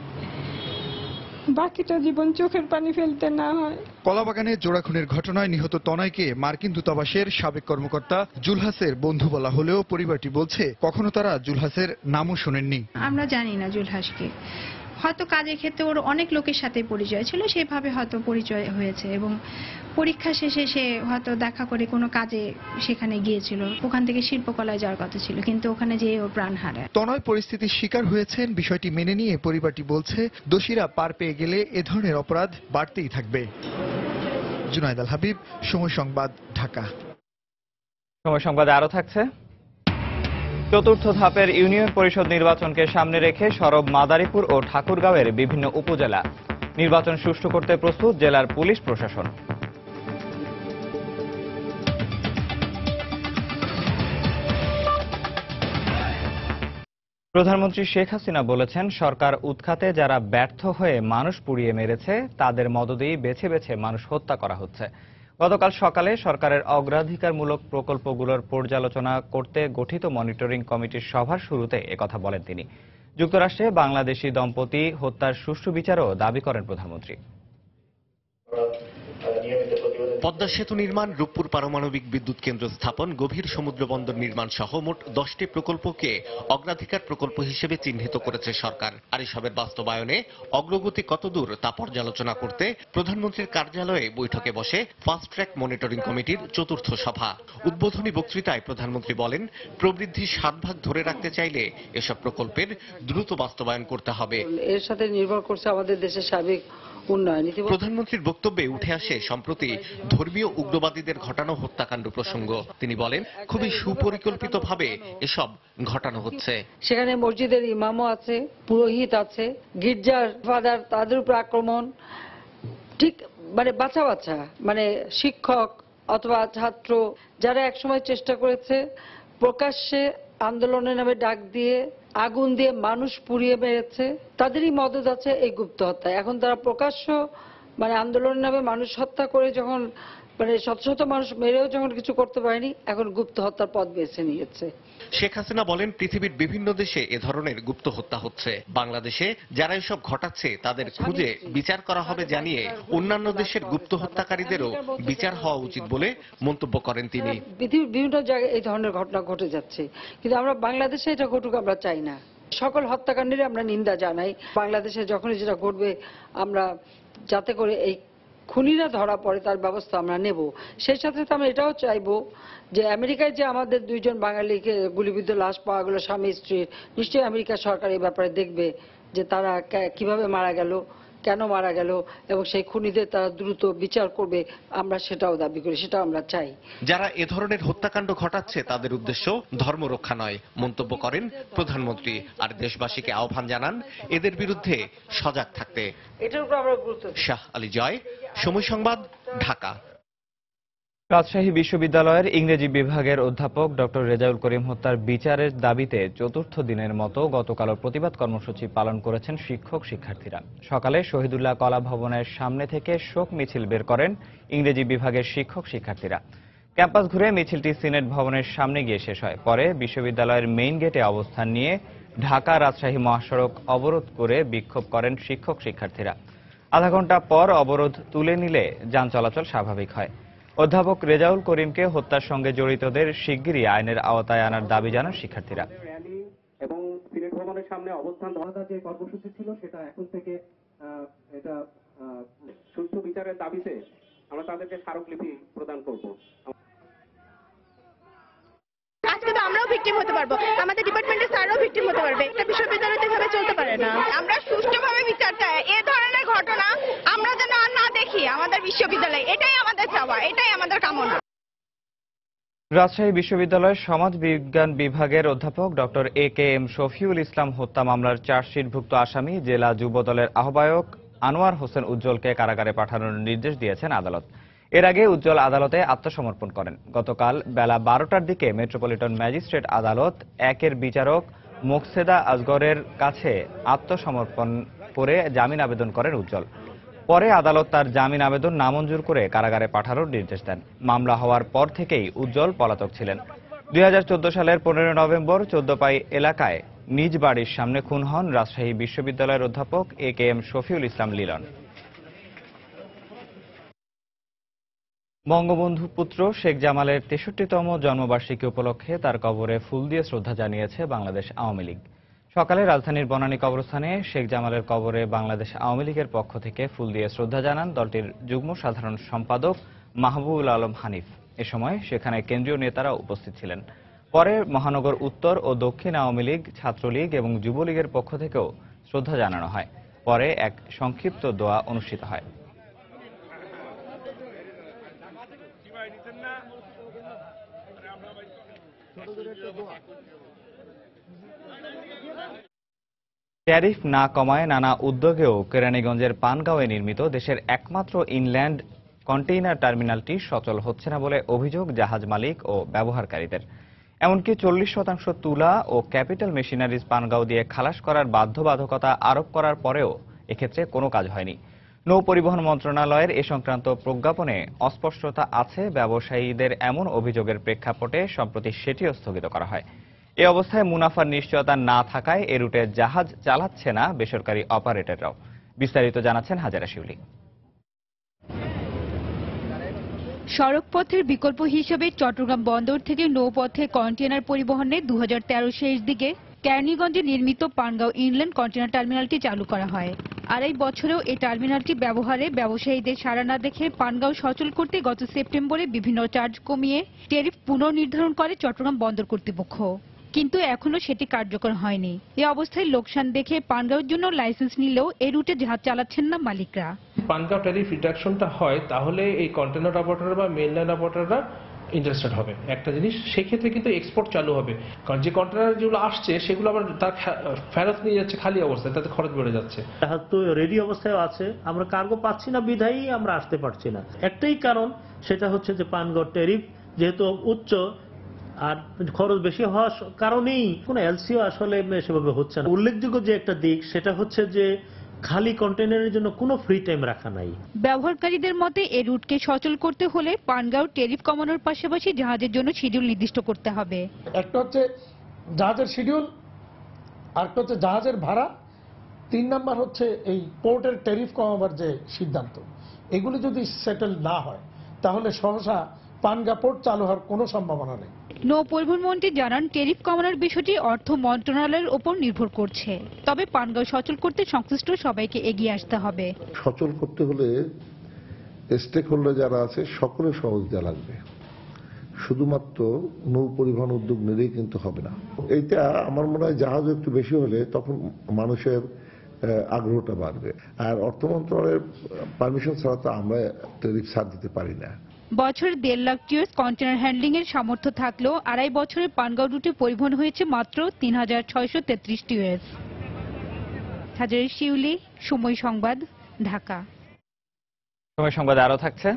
বাকিটা জীবন চোখের পানি ফেলতে না হয়। কলাবাগানে জোড়া খুনের ঘটনায় নিহত তনয়কে মার্কিন দূতাবাসের সাবেক কর্মকর্তা জুলহাসের বন্ধু বলা হলেও পরিবারটি বলছে কখনো তারা জুলহাসের নামও শোনেননি। আমরা জানি না জুলহাসকে, হয়তো কাজের ক্ষেত্রে ওর অনেক লোকের সাথে পরিচয় ছিল, সেভাবে হয়তো পরিচয় হয়েছে এবং পরীক্ষা শেষে সে হয়তো দেখা করে কোনো কাজে সেখানে গিয়েছিল, ওখান থেকে শিল্পকলায় যাওয়ার কথা ছিল, কিন্তু ওখানে যেয়ে ওর প্রাণ হারায়। তনয় পরিস্থিতির শিকার হয়েছেন, বিষয়টি মেনে নিয়ে পরিবারটি বলছে দোষীরা পার পেয়ে গেলে এ ধরনের অপরাধ বাড়তেই থাকবে। জুনায়েদ আল হাবিব, সময় সংবাদ, ঢাকা। সময় সংবাদে আরো থাকছে, চতুর্থ ধাপের ইউনিয়ন পরিষদ নির্বাচনকে সামনে রেখে সরব মাদারীপুর ও ঠাকুরগাঁওয়ের বিভিন্ন উপজেলা। নির্বাচন সুষ্ঠু করতে প্রস্তুত জেলার পুলিশ প্রশাসন। প্রধানমন্ত্রী শেখ হাসিনা বলেছেন, সরকার উৎখাতে যারা ব্যর্থ হয়ে মানুষ পুড়িয়ে মেরেছে তাদের মদদেই বেছে বেছে মানুষ হত্যা করা হচ্ছে। গতকাল সকালে সরকারের অগ্রাধিকারমূলক প্রকল্পগুলোর পর্যালোচনা করতে গঠিত মনিটরিং কমিটির সভার শুরুতে একথা বলেন তিনি। যুক্তরাষ্ট্রে বাংলাদেশি দম্পতি হত্যার সুষ্ঠু বিচারও দাবি করেন প্রধানমন্ত্রী। পদ্মা সেতু নির্মাণ, রূপপুর পারমাণবিক বিদ্যুৎ কেন্দ্র স্থাপন, গভীর সমুদ্র বন্দর নির্মাণ সহ মোট 10টি প্রকল্পকে অগ্রাধিকার প্রকল্প হিসেবে চিহ্নিত করেছে সরকার। আর এসবের বাস্তবায়নে অগ্রগতি কতদূর তা পর্যালোচনা করতে প্রধানমন্ত্রীর কার্যালয়ে বৈঠকে বসে ফাস্ট ট্র্যাক মনিটরিং কমিটির চতুর্থ সভা। উদ্বোধনী বক্তৃতায় প্রধানমন্ত্রী বলেন, প্রবৃদ্ধি 7 ভাগ ধরে রাখতে চাইলে এসব প্রকল্পের দ্রুত বাস্তবায়ন করতে হবে। এর সাথে নির্ভর করছে আমাদের দেশের সার্বিক উন্নয়ন। প্রধানমন্ত্রীর বক্তব্যে উঠে আসে সম্প্রতি ধর্মীয় উগ্রবাদীদের ঘটানো হত্যাকাণ্ড প্রসঙ্গ। তিনি বলেন, খুবই সুপরিকল্পিতভাবে এসব ঘটানো হচ্ছে। সেখানে মসজিদের ইমামও আছে, পুরোহিত আছে, গির্জার ফাদার, তাদের উপর আক্রমণ, ঠিক বাচ্চা বাচ্চা শিক্ষক অথবা ছাত্র যারা একসময় চেষ্টা করেছে প্রকাশ্যে আন্দোলনের নামে ডাক দিয়ে আগুন দিয়ে মানুষ পুড়িয়ে মেরেছে, তাদেরই মদত আছে এই গুপ্ত হত্যায়। এখন তারা প্রকাশ্য আন্দোলনের নামে মানুষ হত্যা করে যখন শত শত মানুষ মেরেও যখন কিছু করতে পারেনি, এখন গুপ্ত হত্যার পথ বেছে নিয়েছে। শেখ হাসিনা বলেন, পৃথিবীর বিভিন্ন দেশে এ ধরনের গুপ্ত হত্যা হচ্ছে। বাংলাদেশে যারা এসব ঘটাচ্ছে তাদের খুঁজে বিচার করা হবে জানিয়ে অন্যান্য দেশের গুপ্ত হত্যাকারীদেরও বিচার হওয়া উচিত বলে মন্তব্য করেন তিনি। পৃথিবীর বিভিন্ন জায়গায় এই ধরনের ঘটনা ঘটে যাচ্ছে, কিন্তু আমরা বাংলাদেশে এটা ঘটুক আমরা চাই না। সকল হত্যাকাণ্ডেরই আমরা নিন্দা জানাই। বাংলাদেশে যখনই যেটা ঘটবে আমরা যাতে করে এই খুনিরা ধরা পড়ে তার ব্যবস্থা আমরা নেব। সেই সাথে আমরা এটাও চাইবো যে আমেরিকায় যে আমাদের 2 জন বাঙালিকে গুলিবিদ্ধ লাশ পাওয়া গেল স্বামী স্ত্রী, নিশ্চয়ই আমেরিকা সরকার এই ব্যাপারে দেখবে যে তারা কিভাবে মারা গেল, কেন মারা গেল, এবং সেই খুনিদের তারা দ্রুত বিচার করবে। আমরা সেটাও দাবি করি, সেটাও আমরা চাই। যারা এ ধরনের হত্যাকাণ্ড ঘটাচ্ছে তাদের উদ্দেশ্য ধর্ম রক্ষা নয় মন্তব্য করেন প্রধানমন্ত্রী। আর দেশবাসীকে আহ্বান জানান এদের বিরুদ্ধে সজাগ থাকতে। এটার উপর আমরা গুরুত্ব। শাহ আলী জয়, সময় সংবাদ, ঢাকা। রাজশাহী বিশ্ববিদ্যালয়ের ইংরেজি বিভাগের অধ্যাপক ডক্টর রেজাউল করিম হত্যার বিচারের দাবিতে চতুর্থ দিনের মতো গতকালও প্রতিবাদ কর্মসূচি পালন করেছেন শিক্ষক শিক্ষার্থীরা। সকালে শহীদুল্লাহ কলা ভবনের সামনে থেকে শোক মিছিল বের করেন ইংরেজি বিভাগের শিক্ষক শিক্ষার্থীরা। ক্যাম্পাস ঘুরে মিছিলটি সিনেট ভবনের সামনে গিয়ে শেষ হয়। পরে বিশ্ববিদ্যালয়ের মেইন গেটে অবস্থান নিয়ে ঢাকা রাজশাহী মহাসড়ক অবরোধ করে বিক্ষোভ করেন শিক্ষক শিক্ষার্থীরা। আধা ঘন্টা পর অবরোধ তুলে নিলে যান চলাচল স্বাভাবিক হয়। অধ্যাপক রেজাউল করিমকে হত্যার সঙ্গে জড়িতদের শিগগিরই আইনের আওতায় আনার দাবি জানান শিক্ষার্থীরা। এবং সিনেট ভবনের সামনে অবস্থান ধরার যে কর্মসূচি ছিল সেটা এখন থেকে এটা সুষ্ঠু বিচারের দাবিতে আমরা তাদেরকে স্মারকলিপি প্রদান করব। আজকে তো আমরাও ভিকটিম হতে পারবো, আমাদের ডিপার্টমেন্টের স্যারও ভিকটিম হতে পারবে। একটা বিশ্ববিদ্যালয় তো এভাবে চলতে পারে না। আমরা সুষ্ঠুভাবে বিচার চাই। এ ধরনের ঘটনা আমরা যেন আর না দেখি আমাদের বিশ্ববিদ্যালয়ে, এটাই আমাদের চাওয়া, এটাই আমাদের কামনা। রাজশাহী বিশ্ববিদ্যালয়ের সমাজ বিজ্ঞান বিভাগের অধ্যাপক ডক্টর AKM শফিউল ইসলাম হত্যা মামলার চার্জশিটভুক্ত আসামি জেলা যুবদলের আহ্বায়ক আনোয়ার হোসেন উজ্জ্বলকে কারাগারে পাঠানোর নির্দেশ দিয়েছেন আদালত। এর আগে উজ্জ্বল আদালতে আত্মসমর্পণ করেন। গতকাল বেলা 12টার দিকে মেট্রোপলিটন ম্যাজিস্ট্রেট আদালত 1-এর বিচারক মোকসেদা আজগরের কাছে আত্মসমর্পণ করে জামিন আবেদন করেন উজ্জ্বল। পরে আদালত তার জামিন আবেদন নামঞ্জুর করে কারাগারে পাঠানোর নির্দেশ দেন। মামলা হওয়ার পর থেকেই উজ্জ্বল পলাতক ছিলেন। 2014 সালের 15 নভেম্বর 14 পাই এলাকায় নিজ বাড়ির সামনে খুন হন রাজশাহী বিশ্ববিদ্যালয়ের অধ্যাপক AKM শফিউল ইসলাম লিলন। বঙ্গবন্ধু পুত্র শেখ জামালের ৬৩তম জন্মবার্ষিকী উপলক্ষে তার কবরে ফুল দিয়ে শ্রদ্ধা জানিয়েছে বাংলাদেশ আওয়ামী লীগ। সকালে রাজধানীর বনানী কবরস্থানে শেখ জামালের কবরে বাংলাদেশ আওয়ামী লীগের পক্ষ থেকে ফুল দিয়ে শ্রদ্ধা জানান দলটির যুগ্ম সাধারণ সম্পাদক মাহবুবুল আলম হানিফ। এ সময় সেখানে কেন্দ্রীয় নেতারা উপস্থিত ছিলেন। পরে মহানগর উত্তর ও দক্ষিণ আওয়ামী লীগ, ছাত্রলীগ এবং যুবলীগের পক্ষ থেকেও শ্রদ্ধা জানানো হয়। পরে এক সংক্ষিপ্ত দোয়া অনুষ্ঠিত হয়। ট্যারিফ না কমায় নানা উদ্যোগেও কেরানীগঞ্জের পানগাঁওয়ে নির্মিত দেশের একমাত্র ইনল্যান্ড কন্টেইনার টার্মিনালটি সচল হচ্ছে না বলে অভিযোগ জাহাজ মালিক ও ব্যবহারকারীদের। এমনকি 40% তুলা ও ক্যাপিটাল মেশিনারিজ পানগাঁও দিয়ে খালাস করার বাধ্যবাধকতা আরোপ করার পরেও এক্ষেত্রে কোনো কাজ হয়নি। নৌ পরিবহন মন্ত্রণালয়ের এ সংক্রান্ত প্রজ্ঞাপনে অস্পষ্টতা আছে। ব্যবসায়ীদের এমন অভিযোগের প্রেক্ষাপটে সম্প্রতি সেটিও স্থগিত করা হয়। এ অবস্থায় মুনাফার নিশ্চয়তা না থাকায় এ রুটে জাহাজ চালাচ্ছে না বেসরকারি অপারেটররাও। বিস্তারিত জানাচ্ছেন হাজেরা শিউলি। সড়কপথের বিকল্প হিসেবে চট্টগ্রাম বন্দর থেকে নৌপথে কন্টেইনার পরিবহনে 2013 শেষ দিকে কেরানীগঞ্জে নির্মিত পানগাঁও ইনল্যান্ড কন্টেইনার টার্মিনালটি চালু করা হয়। আড়াই বছরেও এই টার্মিনালটি ব্যবহারে ব্যবসায়ীদের সাড়া না দেখে পানগাঁও সচল করতে গত সেপ্টেম্বরে বিভিন্ন চার্জ কমিয়ে ট্যারিফ পুনর্নির্ধারণ করে চট্টগ্রাম বন্দর কর্তৃপক্ষ, কিন্তু এখনো সেটি কার্যকর হয়নি। এ অবস্থায় লোকসান দেখে পানগাঁওয়ের জন্য লাইসেন্স নিলেও এই রুটে জাহাজ চালাচ্ছেন না মালিকরা। পানগাঁও ট্যারিফ রিডাকশনটা হয় তাহলে এই কন্টেইনার অপারেটর বা মেইনল্যান্ড অপারেটররা ইন্টারেস্টেড হবে একটা জিনিস। সেক্ষেত্রে কিন্তু এক্সপোর্ট চালু হবে, কারণ যে কন্টেইনার যেগুলো আসছে সেগুলো আবার তার ফেরত নিয়ে যাচ্ছে খালি অবস্থায়, তাতে খরচ বেড়ে যাচ্ছে। জাহাজ তো রেডি অবস্থায় আছে, আমরা কার্গো পাচ্ছি না বিধায়ী আমরা আসতে পারছি না। একটাই কারণ, সেটা হচ্ছে যে পানগাঁও ট্যারিফ যেহেতু উচ্চ আর খরচ বেশি হওয়ার কারণেই কোনো এলসিও আসলে সেভাবে হচ্ছে না। উল্লেখযোগ্য যে একটা দিক সেটা হচ্ছে যে খালি কন্টেইনারের জন্য কোনো ফ্রি টাইম রাখা নাই। ব্যবহারকারীদের মতে এই রুটকে সচল করতে হলে পানগাঁও ট্যারিফ কমানোর পাশাপাশি জাহাজের জন্য শিডিউল নির্দিষ্ট করতে হবে। একটা হচ্ছে জাহাজের শিডিউল, আরেকটা হচ্ছে জাহাজের ভাড়া, 3 নাম্বার হচ্ছে এই পোর্টের ট্যারিফ কমাবার যে সিদ্ধান্ত। এগুলি যদি সেটেল না হয় তাহলে সহসা পানগাঁ পোর্ট চালু হওয়ার কোনো সম্ভাবনা নেই। নৌ পরিবহন মন্ত্রী জানান ট্যারিফ কমানোর বিষয়টি অর্থ মন্ত্রণালয়ের উপর নির্ভর করছে, তবে পানগাঁও সচল করতে সংশ্লিষ্ট সবাইকে এগিয়ে আসতে হবে। সচল করতে হলে স্টেক হোল্ডার যারা আছে সকলের সহযোগিতা লাগবে, শুধুমাত্র নৌ পরিবহন উদ্যোগ নিলেই কিন্তু হবে না। এইটা আমার মনে হয় জাহাজ একটু বেশি হলে তখন মানুষের আগ্রহটা বাড়বে। আর অর্থ মন্ত্রণালয়ের পারমিশন ছাড়া তো আমরা ট্যারিফ ছাড় দিতে পারি না। বছরে 1.5 লাখ টিউএস কন্টেইনার হ্যান্ডলিং এর সামর্থ্য থাকলেও আড়াই বছরে পানগাঁও রুটে পরিবহন হয়েছে মাত্র 3633 টিউএস। হাজেরা শিউলি, সময় সংবাদ, ঢাকা। সময় সংবাদে আরো থাকছে।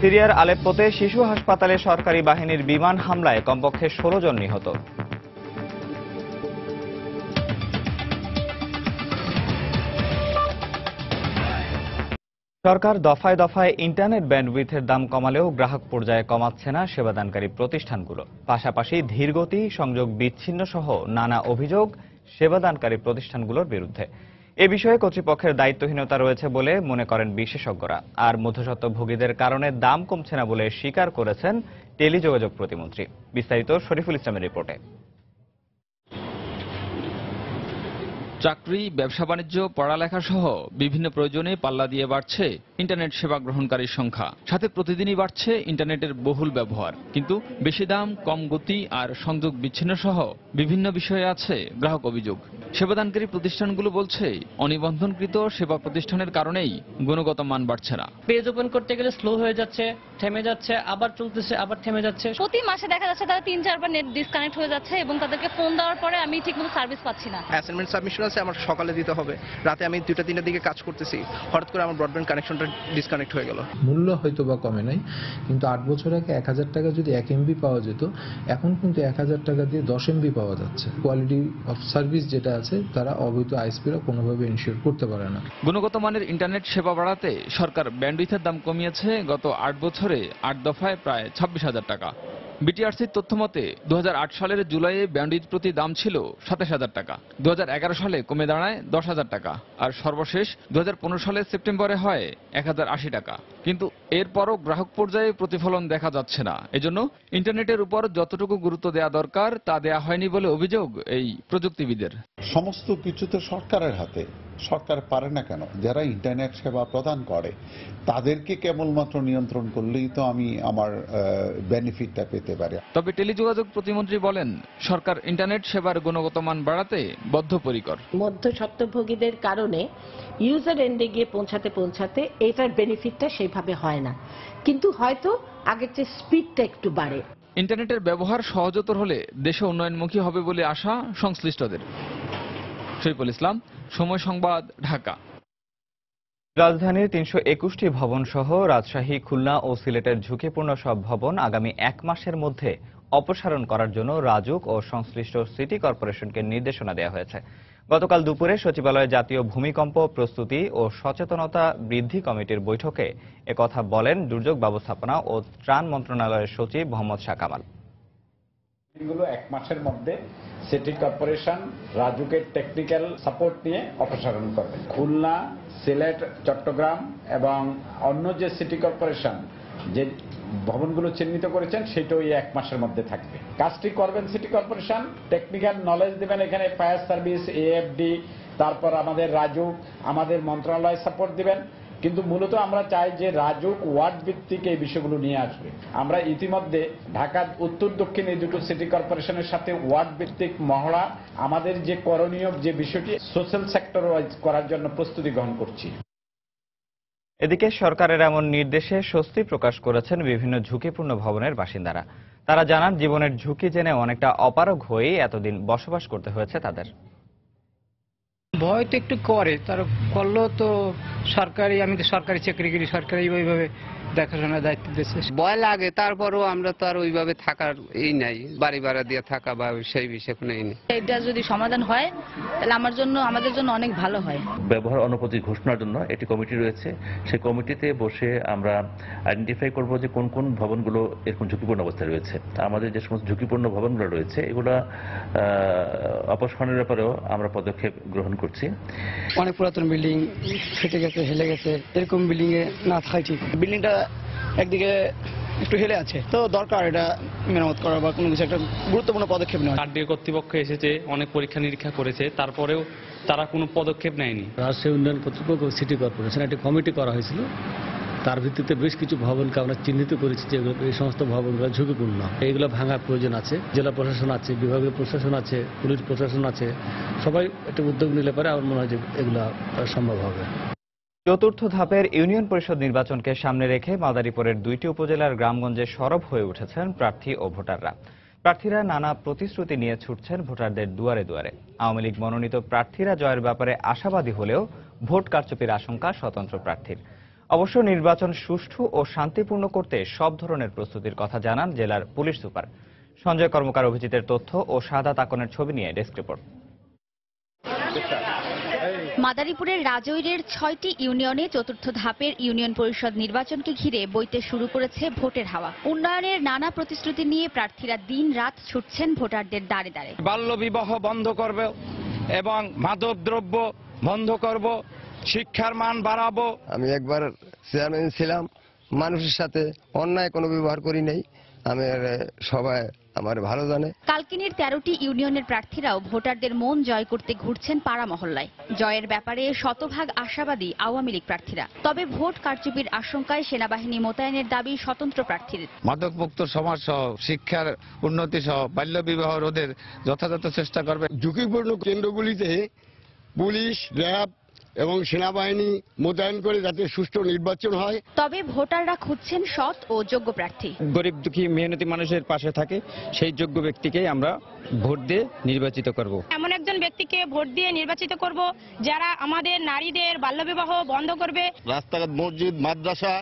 সিরিয়ার আলেপ্পোতে শিশু হাসপাতালে সরকারি বাহিনীর বিমান হামলায় কমপক্ষে 16 জন নিহত। সরকার দফায় দফায় ইন্টারনেট ব্যান্ডউইথের দাম কমালেও গ্রাহক পর্যায়ে কমাচ্ছে না সেবাদানকারী প্রতিষ্ঠানগুলো। পাশাপাশি ধীরগতি, সংযোগ বিচ্ছিন্ন সহ নানা অভিযোগ সেবাদানকারী প্রতিষ্ঠানগুলোর বিরুদ্ধে। এ বিষয়ে কর্তৃপক্ষের দায়িত্বহীনতা রয়েছে বলে মনে করেন বিশেষজ্ঞরা। আর মধ্যস্বত্বভোগীদের কারণে দাম কমছে না বলে স্বীকার করেছেন টেলিযোগাযোগ প্রতিমন্ত্রী। বিস্তারিত শরীফুল ইসলামের রিপোর্টে। চাকরি, ব্যবসা বাণিজ্য, পড়ালেখা সহ বিভিন্ন প্রয়োজনে পাল্লা দিয়ে বাড়ছে ইন্টারনেট সেবা গ্রহণকারীর সংখ্যা। সাথে প্রতিদিনই বাড়ছে ইন্টারনেটের বহুল ব্যবহার। কিন্তু বেশি দাম, কম গতি আর সংযোগ বিচ্ছিন্ন সহ বিভিন্ন বিষয়ে আছে গ্রাহক অভিযোগ। সেবাদানকারী প্রতিষ্ঠানগুলো বলছে অনিবন্ধনকৃত সেবা প্রতিষ্ঠানের কারণেই গুণগত মান বাড়ছে না। পেজ ওপেন করতে গেলে স্লো হয়ে যাচ্ছে, থেমে যাচ্ছে, আবার চলতেছে, আবার থেমে যাচ্ছে। প্রতি মাসে দেখা যাচ্ছে তারা 3-4 বার নেট ডিসকানেক্ট হয়ে যাচ্ছে এবং তাদেরকে ফোন দেওয়ার পরে আমি ঠিকমতো সার্ভিস পাচ্ছি না। অ্যাসাইনমেন্ট সাবমিশন আছে, আমার সকালে দিতে হবে, রাতে আমি 2টা-3টার দিকে কাজ করতেছি, হঠাৎ করে আমার ব্রডব্যান্ড কানেকশনটা ডিসকানেক্ট হয়ে গেল। মূল্য হয়তো বা কমে নাই, কিন্তু 8 বছর আগে 1000 টাকা যদি 1 MB পাওয়া যেত, এখন কিন্তু 1000 টাকা দিয়ে 10 MB পাওয়া যাচ্ছে। কোয়ালিটি অফ সার্ভিস যেটা আছে তারা অবৈধ আইএসপিরা কোনোভাবে ইনশিওর করতে পারে না। গুণগত মানের ইন্টারনেট সেবা বাড়াতে সরকার ব্যান্ডউইথের দাম কমিয়েছে গত 8 বছরে 8 দফায় প্রায় 26,000 টাকা। বিটিআরসির তথ্য মতে 2008 সালের জুলাইয়ে ব্যান্ডউইথ প্রতি দাম ছিল 27,000 টাকা, 2011 সালে কমে দাঁড়ায় 10,000 টাকা, আর সর্বশেষ 2015 সালের সেপ্টেম্বরে হয় 1080 টাকা। কিন্তু এরপরও গ্রাহক পর্যায়ে প্রতিফলন দেখা যাচ্ছে না। এজন্য ইন্টারনেটের উপর যতটুকু গুরুত্ব দেওয়া দরকার তা দেয়া হয়নি বলে অভিযোগ এই প্রযুক্তিবিদের। সমস্ত কিছু তো সরকারের হাতে, সরকার পারে না কেন? যারা ইন্টারনেট সেবা প্রদান করে তাদেরকে কেবলমাত্র নিয়ন্ত্রণ করলেই তো আমি আমার বেনিফিটটা পেতে পারি। তবে টেলিযোগাযোগ প্রতিমন্ত্রী বলেন, সরকার ইন্টারনেট সেবার গুণগত মান বাড়াতে বদ্ধপরিকর। মধ্যস্বত্বভোগীদের কারণে ইউজার এন্ডে গিয়ে পৌঁছাতে এটার বেনিফিটটা সেইভাবে হয় না, কিন্তু হয়তো আগের চেয়ে স্পিডটা একটু বাড়ে। ইন্টারনেটের ব্যবহার সহজতর হলে দেশে উন্নয়নমুখী হবে বলে আশা সংশ্লিষ্টদের। শরীফুল ইসলাম, সময় সংবাদ, ঢাকা। রাজধানীর 321টি ভবন সহ রাজশাহী, খুলনা ও সিলেটের ঝুঁকিপূর্ণ সব ভবন আগামী 1 মাসের মধ্যে অপসারণ করার জন্য রাজুক ও সংশ্লিষ্ট সিটি কর্পোরেশনকে নির্দেশনা দেওয়া হয়েছে। গতকাল দুপুরে সচিবালয়ে জাতীয় ভূমিকম্প প্রস্তুতি ও সচেতনতা বৃদ্ধি কমিটির বৈঠকে একথা বলেন দুর্যোগ ব্যবস্থাপনা ও ত্রাণ মন্ত্রণালয়ের সচিব মোহাম্মদ শাহ কামাল। এগুলো 1 মাসের মধ্যে সিটি কর্পোরেশন রাজুকের টেকনিক্যাল সাপোর্ট নিয়ে অপসারণ করবে। খুলনা, সিলেট, চট্টগ্রাম এবং অন্য যে সিটি কর্পোরেশন যে ভবনগুলো চিহ্নিত করেছেন সেটাও এই 1 মাসের মধ্যে থাকবে। কাজটি করবেন সিটি কর্পোরেশন, টেকনিক্যাল নলেজ দেবেন এখানে ফায়ার সার্ভিস, এএফডি, তারপর আমাদের রাজুক, আমাদের মন্ত্রণালয় সাপোর্ট দিবেন। কিন্তু মূলত আমরা চাই যে রাজুক ওয়ার্ড ভিত্তিক এই বিষয়গুলো নিয়ে আসবে। আমরা ইতিমধ্যে ঢাকার উত্তর দক্ষিণ এই দুটো সিটি কর্পোরেশনের সাথে ওয়ার্ড ভিত্তিক মহড়া, আমাদের যে করণীয় যে বিষয়টি সোশ্যাল সেক্টর ওয়াইজ করার জন্য প্রস্তুতি গ্রহণ করছি। এদিকে সরকারের এমন নির্দেশে স্বস্তি প্রকাশ করেছেন বিভিন্ন ঝুঁকিপূর্ণ ভবনের বাসিন্দারা। তারা জানান, জীবনের ঝুঁকি জেনে অনেকটা অপারগ হয়েই এতদিন বসবাস করতে হয়েছে তাদের। ভয় তো একটু করে, তার করলেও তো সরকারি, আমি তো সরকারি চাকরি করি, সরকারি ওইভাবে দেখাশোনার দায়িত্ব দিচ্ছে। ভয় লাগে, তারপরও আমরা তো আর ওইভাবে থাকার নাই, বাড়ি ভাড়া দিয়ে থাকা বা সেই বিষয়ে কোনো নেই। এটা যদি সমাধান হয় তাহলে আমাদের জন্য অনেক ভালো হয়। ব্যবহার অনুপযোগী ঘোষণার জন্য একটি কমিটি রয়েছে, সেই কমিটিতে বসে আমরা আইডেন্টিফাই করব যে কোন কোন ভবনগুলো এরকম ঝুঁকিপূর্ণ অবস্থায় রয়েছে। আমাদের যে সমস্ত ঝুঁকিপূর্ণ ভবনগুলো রয়েছে এগুলো অপসারণের ব্যাপারেও আমরা পদক্ষেপ গ্রহণ করছি। অনেক পুরাতন বিল্ডিং ফেটে গেছে, হেলে গেছে, এরকম বিল্ডিং এ না থাকাই ঠিক। বিল্ডিংটা একদিকে একটু হেলে আছে, তো দরকার এটা মেরামত করা বা কোনো কিছু একটা গুরুত্বপূর্ণ পদক্ষেপ নেওয়া। কার্ডিও কর্তৃপক্ষ এসেছে, অনেক পরীক্ষা নিরীক্ষা করেছে, তারপরেও তারা কোনো পদক্ষেপ নেয়নি। রাজশাহী উন্নয়ন কর্তৃপক্ষ সিটি কর্পোরেশন একটি কমিটি করা হয়েছিল, তার ভিত্তিতে বেশ কিছু ভবনকে আমরা চিহ্নিত করেছি যে এই সমস্ত ভবনগুলো ঝুঁকিপূর্ণ, এইগুলো ভাঙার প্রয়োজন আছে। জেলা প্রশাসন আছে, বিভাগীয় প্রশাসন আছে, পুলিশ প্রশাসন আছে, সবাই একটা উদ্যোগ নিলে পারে আমার মনে হয় যে এগুলো সম্ভব হবে। চতুর্থ ধাপের ইউনিয়ন পরিষদ নির্বাচনকে সামনে রেখে মাদারীপুরের 2টি উপজেলার গ্রামগঞ্জে সরব হয়ে উঠেছেন প্রার্থী ও ভোটাররা। প্রার্থীরা নানা প্রতিশ্রুতি নিয়ে ছুটছেন ভোটারদের দুয়ারে দুয়ারে। আওয়ামী লীগ মনোনীত প্রার্থীরা জয়ের ব্যাপারে আশাবাদী হলেও ভোট কারচুপির আশঙ্কা স্বতন্ত্র প্রার্থীর। অবশ্য নির্বাচন সুষ্ঠু ও শান্তিপূর্ণ করতে সব ধরনের প্রস্তুতির কথা জানান জেলার পুলিশ সুপার। সঞ্জয় কর্মকার অভিজিতের তথ্য ও শাহাদাত আকনের ছবি নিয়ে ডেস্ক রিপোর্ট। মাদারীপুরের রাজৈরের 6টি ইউনিয়নে চতুর্থ ধাপের ইউনিয়ন পরিষদ নির্বাচনকে ঘিরে বইতে শুরু করেছে ভোটের হাওয়া। উন্নয়নের নানা প্রতিশ্রুতি নিয়ে প্রার্থীরা দিন রাত ছুটছেন ভোটারদের দ্বারে দ্বারে। বাল্যবিবাহ বন্ধ করব এবং মাদকদ্রব্য বন্ধ করব, শিক্ষার মান বাড়াবো। আমি একবার চেয়ারম্যান ছিলাম, মানুষের সাথে অন্যায় কোনো ব্যবহার করি নাই, আমি সবাই আমার ভালো জানে। কালকিনির 13টি ইউনিয়নের প্রার্থীরাও ভোটারদের মন জয় করতে ঘুরছেন পাড়া মহল্লায়। জয়ের ব্যাপারে শতভাগ আশাবাদী আওয়ামী লীগ প্রার্থীরা, তবে ভোট কারচুপির আশঙ্কায় সেনাবাহিনী মোতায়েনের দাবি স্বতন্ত্র প্রার্থীর। মাদকমুক্ত সমাজ সহ শিক্ষার উন্নতি সহ বাল্যবিবাহ রোধের যথাযথ চেষ্টা করবে। ঝুঁকিপূর্ণ কেন্দ্রগুলিতে পুলিশ, র্যাব এবং সেনাবাহিনী মোতায়েন করে যাতে সুষ্ঠু নির্বাচন হয়। তবে ভোটাররা খুঁজছেন সৎ ও যোগ্য প্রার্থী। গরিব দুঃখী মেহনতি মানুষের পাশে থাকে সেই যোগ্য ব্যক্তিকে আমরা ভোট দিয়ে নির্বাচিত করব। এমন একজন ব্যক্তিকে ভোট দিয়ে নির্বাচিত করব যারা আমাদের নারীদের বাল্যবিবাহ বন্ধ করবে। রাস্তাঘাট, মসজিদ, মাদ্রাসা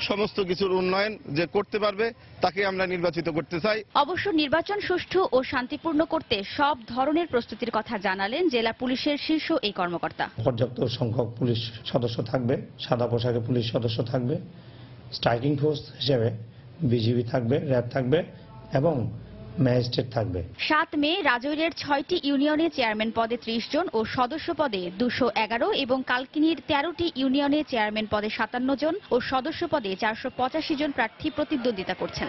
সমস্ত কিছুর উন্নয়ন যে করতে পারবে তাকে আমরা নির্বাচিত করতে চাই। অবশ্য নির্বাচন সুষ্ঠু ও শান্তিপূর্ণ করতে সব ধরনের প্রস্তুতির কথা জানালেন জেলা পুলিশের শীর্ষ এই কর্মকর্তা। পর্যাপ্ত সংখ্যক পুলিশ সদস্য থাকবে, সাদা পোশাকে পুলিশ সদস্য থাকবে, স্ট্রাইকিং ফোর্স হিসেবে বিজিবি থাকবে, র্যাব থাকবে এবং ম্যাজিস্ট্রেট থাকবে। 7 মে রাজৈরের 6টি ইউনিয়নে চেয়ারম্যান পদে 30 জন ও সদস্য পদে 211 এবং কালকিনির 13টি ইউনিয়নে চেয়ারম্যান পদে 57 জন ও সদস্য পদে 485 জন প্রার্থী প্রতিদ্বন্দ্বিতা করছেন।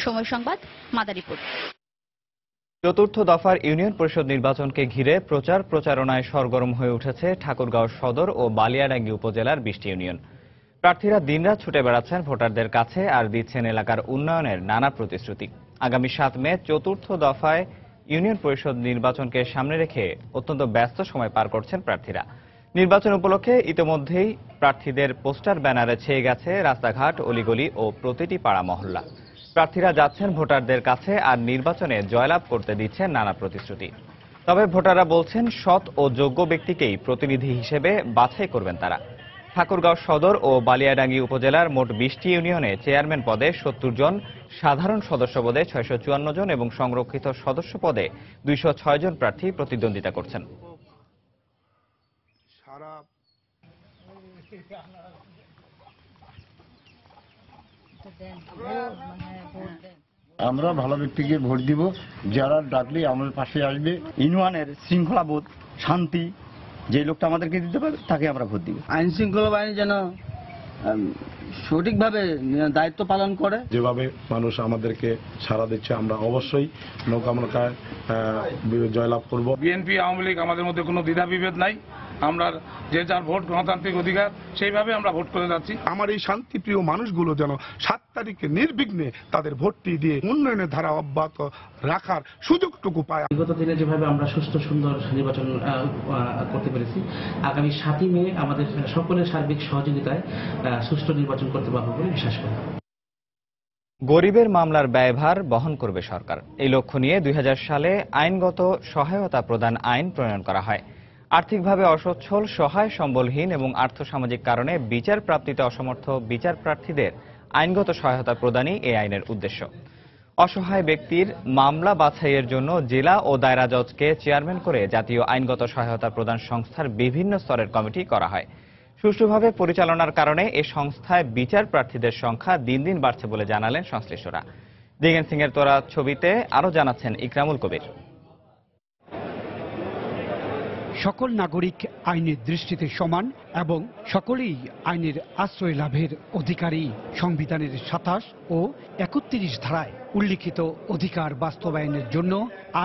সময় সংবাদ, মাদারীপুর। চতুর্থ দফার ইউনিয়ন পরিষদ নির্বাচনকে ঘিরে প্রচারণায় সরগরম হয়ে উঠেছে ঠাকুরগাঁও সদর ও বালিয়াডাঙ্গি উপজেলার 20টি ইউনিয়ন। প্রার্থীরা দিনরাত ছুটে বেড়াচ্ছেন ভোটারদের কাছে আর দিচ্ছেন এলাকার উন্নয়নের নানা প্রতিশ্রুতি। আগামী 7 মে চতুর্থ দফায় ইউনিয়ন পরিষদ নির্বাচনকে সামনে রেখে অত্যন্ত ব্যস্ত সময় পার করছেন প্রার্থীরা। নির্বাচন উপলক্ষে ইতিমধ্যেই প্রার্থীদের পোস্টার ব্যানারে ছেয়ে গেছে রাস্তাঘাট, অলিগলি ও প্রতিটি পাড়া মহল্লা। প্রার্থীরা যাচ্ছেন ভোটারদের কাছে আর নির্বাচনে জয়লাভ করতে দিচ্ছেন নানা প্রতিশ্রুতি। তবে ভোটাররা বলছেন সৎ ও যোগ্য ব্যক্তিকেই প্রতিনিধি হিসেবে বাছাই করবেন তারা। ঠাকুরগাঁও সদর ও বালিয়াডাঙ্গি উপজেলার মোট 20টি ইউনিয়নে চেয়ারম্যান পদে 70 জন, সাধারণ সদস্য পদে 654 জন এবং সংরক্ষিত সদস্য পদে 206 জন প্রার্থী প্রতিদ্বন্দ্বিতা করছেন। আমরা ভালো ব্যক্তিকে ভোট দিব, যারা ডাকলে আমাদের পাশে আসবে। ইউনিয়নের শৃঙ্খলাবোধ, শান্তি, যে লোকটা আমাদেরকে দিতে পারবে তাকে আমরা ভোট দিব। আইন শৃঙ্খলা বাহিনী যেন সঠিকভাবে দায়িত্ব পালন করে। যেভাবে মানুষ আমাদেরকে সাড়া দিচ্ছে, আমরা অবশ্যই নৌকায় জয়লাভ করব। বিএনপি, আওয়ামী লীগ, আমাদের মধ্যে কোনো দ্বিধা বিভেদ নাই। আমরা যে যার ভোট গণতান্ত্রিক অধিকার, সেইভাবে আমরা ভোট করে যাচ্ছি। আমার এই শান্তিপ্রিয় মানুষগুলো যেন 7 তারিখে নির্বিঘ্নে তাদের ভোটটি দিয়ে উন্নয়নের ধারা অব্যাহত রাখার সুযোগটুকু পায়। বিগত দিনে যেভাবে আমরা সুষ্ঠু সুন্দর নির্বাচন করতে পেরেছি, আগামী 7 মে আমাদের সকলের সার্বিক সহযোগিতায় সুষ্ঠু নির্বাচন করতে পারবো বলে বিশ্বাস করি। গরিবের মামলার ব্যয়ভার বহন করবে সরকার, এই লক্ষ্য নিয়ে 2000 সালে আইনগত সহায়তা প্রদান আইন প্রণয়ন করা হয়। আর্থিকভাবে অসচ্ছল, সহায় সম্বলহীন এবং আর্থসামাজিক কারণে বিচার প্রাপ্তিতে অসমর্থ বিচার প্রার্থীদের আইনগত সহায়তা প্রদানই এই আইনের উদ্দেশ্য। অসহায় ব্যক্তির মামলা বাছাইয়ের জন্য জেলা ও দায়রা জজকে চেয়ারম্যান করে জাতীয় আইনগত সহায়তা প্রদান সংস্থার বিভিন্ন স্তরের কমিটি করা হয়। সুষ্ঠুভাবে পরিচালনার কারণে এ সংস্থায় বিচার প্রার্থীদের সংখ্যা দিন দিন বাড়ছে বলে জানালেন সংশ্লিষ্টরা। দিগেন সিং এর তোরা ছবিতে আরো জানাচ্ছেন ইকরামুল কবির। সকল নাগরিক আইনের দৃষ্টিতে সমান এবং সকলেই আইনের আশ্রয় লাভের অধিকারী। সংবিধানের 27 ও 31 ধারায় উল্লিখিত অধিকার বাস্তবায়নের জন্য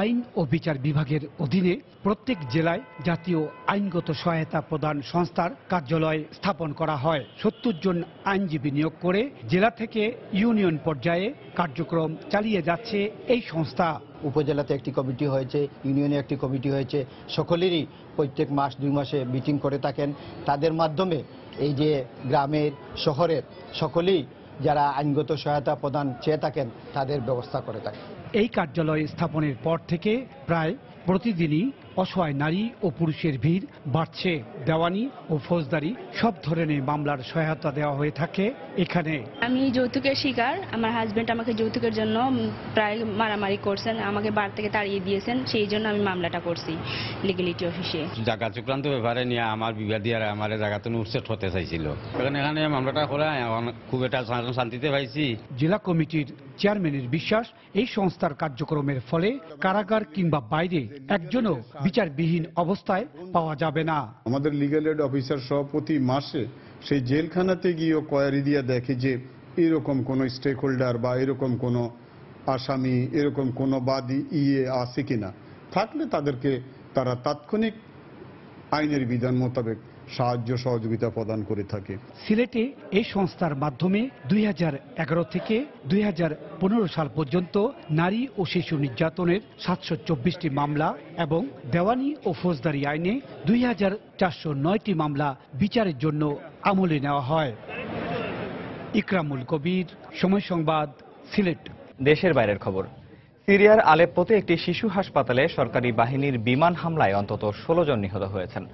আইন ও বিচার বিভাগের অধীনে প্রত্যেক জেলায় জাতীয় আইনগত সহায়তা প্রদান সংস্থার কার্যালয় স্থাপন করা হয়। 70 জন আইনজীবী নিয়োগ করে জেলা থেকে ইউনিয়ন পর্যায়ে কার্যক্রম চালিয়ে যাচ্ছে এই সংস্থা। উপজেলাতে একটি কমিটি হয়েছে, ইউনিয়নে একটি কমিটি হয়েছে, সকলেরই প্রত্যেক মাস 2 মাসে মিটিং করে থাকেন। তাদের মাধ্যমে এই যে গ্রামের, শহরের সকলেই যারা আইনগত সহায়তা প্রদান চেয়ে থাকেন তাদের ব্যবস্থা করে থাকেন। এই কার্যালয় স্থাপনের পর থেকে প্রায় প্রতিদিনই অসহায় নারী ও পুরুষের ভিড় বাড়ছে। দেওয়ানি ও ফৌজদারি সব ধরনের মামলার সহায়তা দেওয়া হয়ে থাকে এখানে। আমি যৌতুকের শিকার। আমার হাজবেন্ড আমাকে যৌতুকের জন্য প্রায় মারামারি করছেন, আমাকে বাড়ি থেকে তাড়িয়ে দিয়েছেন। সেই জন্য আমি মামলাটা করছি লিগ্যালিটি অফিসে। জায়গা চক্রান্ত ব্যাপারে নিয়ে আমার বিবাদী আর আমার জায়গাতে উচ্ছেদ হতে চাইছিল, এখানে মামলাটা করে খুব একটা শান্তিতে পাইছি। জেলা কমিটির চেয়ারম্যানের বিশ্বাস, এই সংস্থার কার্যক্রমের ফলে কারাগার কিংবা বাইরে একজনও বিচারবিহীন অবস্থায় পাওয়া যাবে না। আমাদের লিগ্যাল এড অফিসার সহ প্রতি মাসে সেই জেলখানাতে গিয়ে কোয়ারি দিয়ে দেখে যে এরকম কোন স্টেক হোল্ডার বা এরকম কোন আসামি, এরকম কোন বাদী আছে কিনা, থাকলে তাদেরকে তারা তাৎক্ষণিক আইনের বিধান মোতাবেক সাহায্য সহযোগিতা প্রদান করে থাকে। সিলেটে এই সংস্থার মাধ্যমে 2011 থেকে 2015 সাল পর্যন্ত নারী ও শিশু নির্যাতনের 724টি মামলা এবং দেওয়ানি ও ফৌজদারি আইনে 2409টি মামলা বিচারের জন্য আমলে নেওয়া হয়। ইকরামুল কবির, সময় সংবাদ, সিলেট। দেশের বাইরের খবর। সিরিয়ার আলেপ্পোতে একটি শিশু হাসপাতালে সরকারি বাহিনীর বিমান হামলায় অন্তত 16 জন নিহত হয়েছেন।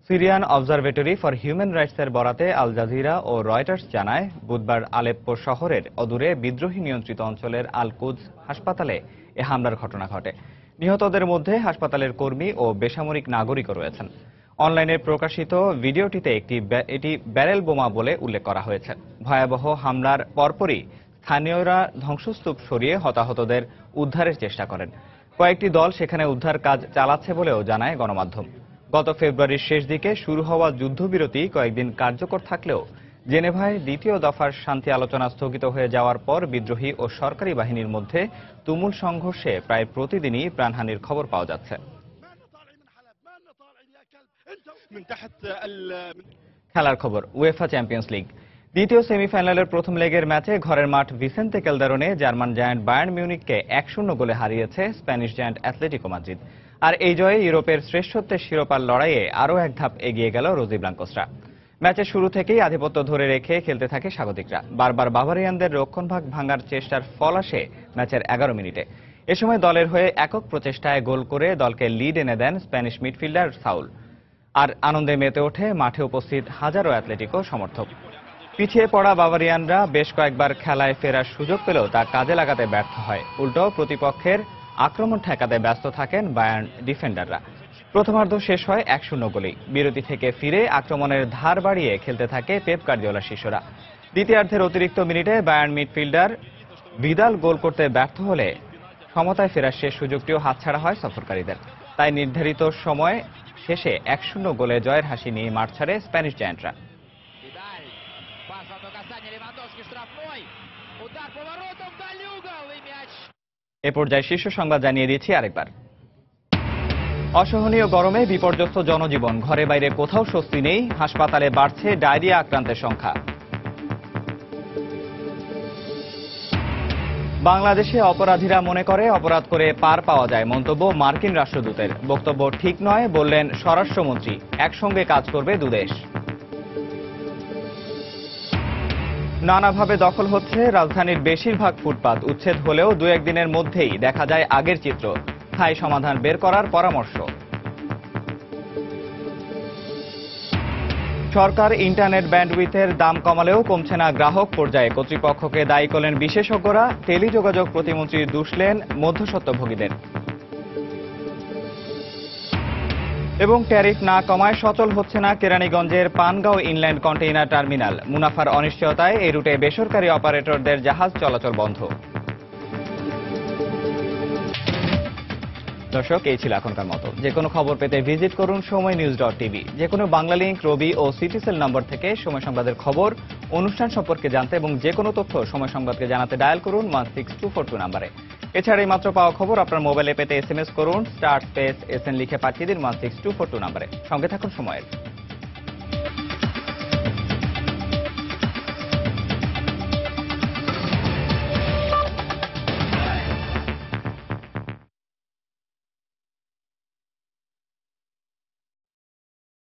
সিরিয়ান অবজারভেটরি ফর হিউম্যান রাইটসের বরাতে আল জাজিরা ও রয়টার্স জানায়, বুধবার আলেপ্পো শহরের অদূরে বিদ্রোহী নিয়ন্ত্রিত অঞ্চলের আল কুদস হাসপাতালে এ হামলার ঘটনা ঘটে। নিহতদের মধ্যে হাসপাতালের কর্মী ও বেসামরিক নাগরিকও রয়েছেন। অনলাইনে প্রকাশিত ভিডিওটিতে এটি ব্যারেল বোমা বলে উল্লেখ করা হয়েছে। ভয়াবহ হামলার পরপরই স্থানীয়রা ধ্বংসস্তূপ সরিয়ে হতাহতদের উদ্ধারের চেষ্টা করেন। কয়েকটি দল সেখানে উদ্ধার কাজ চালাচ্ছে বলেও জানায় গণমাধ্যম। গত ফেব্রুয়ারির শেষ দিকে শুরু হওয়া যুদ্ধবিরতি কয়েকদিন কার্যকর থাকলেও জেনেভায় দ্বিতীয় দফার শান্তি আলোচনা স্থগিত হয়ে যাওয়ার পর বিদ্রোহী ও সরকারি বাহিনীর মধ্যে তুমুল সংঘর্ষে প্রায় প্রতিদিনই প্রাণহানির খবর পাওয়া যাচ্ছে। খেলার খবর। উয়েফা চ্যাম্পিয়ন্স লিগ দ্বিতীয় সেমিফাইনালের প্রথম লেগের ম্যাচে ঘরের মাঠ ভিসেন্তে ক্যালদেরনে জার্মান জায়ান্ট বায়ার্ন মিউনিখকে 1-0 গোলে হারিয়েছে স্প্যানিশ জায়ান্ট অ্যাথলেটিকো মাদ্রিদ। আর এই জয়ে ইউরোপের শ্রেষ্ঠত্বের শিরোপার লড়াইয়ে আরও এক ধাপ এগিয়ে গেল রোজি ব্লাঙ্কোসরা। ম্যাচের শুরু থেকেই আধিপত্য ধরে রেখে খেলতে থাকে স্বাগতিকরা। বারবার বাভারিয়ানদের রক্ষণভাগ ভাঙার চেষ্টার ফল আসে ম্যাচের 11 মিনিটে। এ সময় দলের হয়ে একক প্রচেষ্টায় গোল করে দলকে লিড এনে দেন স্প্যানিশ মিডফিল্ডার সাউল। আর আনন্দে মেতে ওঠে মাঠে উপস্থিত হাজারো অ্যাথলেটিকো সমর্থক। পিছিয়ে পড়া বাভারিয়ানরা বেশ কয়েকবার খেলায় ফেরার সুযোগ পেলেও তা কাজে লাগাতে ব্যর্থ হয়। উল্টো প্রতিপক্ষের আক্রমণ ঠেকাতে ব্যস্ত থাকেন বায়ার্ন ডিফেন্ডাররা। প্রথমার্ধ শেষ হয় 1-0 গোলেই। বিরতি থেকে ফিরে আক্রমণের ধার বাড়িয়ে খেলতে থাকে পেপ গার্দিওলার শিষ্যরা। দ্বিতীয়ার্ধের অতিরিক্ত মিনিটে বায়ার্ন মিডফিল্ডার ভিদাল গোল করতে ব্যর্থ হলে সমতায় ফেরার শেষ সুযোগটিও হাতছাড়া হয় সফরকারীদের। তাই নির্ধারিত সময় শেষে 1-0 গোলে জয়ের হাসি নিয়ে মাঠ ছাড়ে স্প্যানিশ জায়ান্টরা। এ পর্যায়ে শীর্ষ সংবাদ জানিয়ে দিচ্ছি আরেকবার। অসহনীয় গরমে বিপর্যস্ত জনজীবন, ঘরে বাইরে কোথাও স্বস্তি নেই। হাসপাতালে বাড়ছে ডায়রিয়া আক্রান্তের সংখ্যা। বাংলাদেশে অপরাধীরা মনে করে অপরাধ করে পার পাওয়া যায়, মন্তব্য মার্কিন রাষ্ট্রদূতের। বক্তব্য ঠিক নয় বললেন স্বরাষ্ট্রমন্ত্রী। একসঙ্গে কাজ করবে দুদেশ। নানাভাবে দখল হচ্ছে রাজধানীর বেশিরভাগ ফুটপাত। উচ্ছেদ হলেও 2-1 দিনের মধ্যেই দেখা যায় আগের চিত্র। স্থায়ী সমাধান বের করার পরামর্শ। সরকার ইন্টারনেট ব্যান্ডউইথের দাম কমালেও কমছে না গ্রাহক পর্যায়ে। কর্তৃপক্ষকে দায়ী করলেন বিশেষজ্ঞরা। টেলিযোগাযোগ প্রতিমন্ত্রী দুষলেন মধ্যস্বত্বভোগীদের। এবং ট্যারিফ না কমায় সচল হচ্ছে না কেরানীগঞ্জের পানগাঁও ইনল্যান্ড কন্টেইনার টার্মিনাল। মুনাফার অনিশ্চয়তায় এই রুটে বেসরকারি অপারেটরদের জাহাজ চলাচল বন্ধ। দর্শক, এই ছিল এখনকার মতো। যে কোনো খবর পেতে ভিজিট করুন সময়নিউজ.tv। যে কোনো বাংলা লিংক, রবি ও সিটিসেল নম্বর থেকে সময় সংবাদের খবর, অনুষ্ঠান সম্পর্কে জানতে এবং যে কোনো তথ্য সময় সংবাদকে জানাতে ডায়াল করুন 16242 নম্বরে। এছাড়া এই মাত্র পাওয়া খবর আপনার মোবাইলে পেতে SMS করুন *SN লিখে পাঠিয়ে দিন 16242 নম্বরে। সঙ্গে থাকুন সময়ের।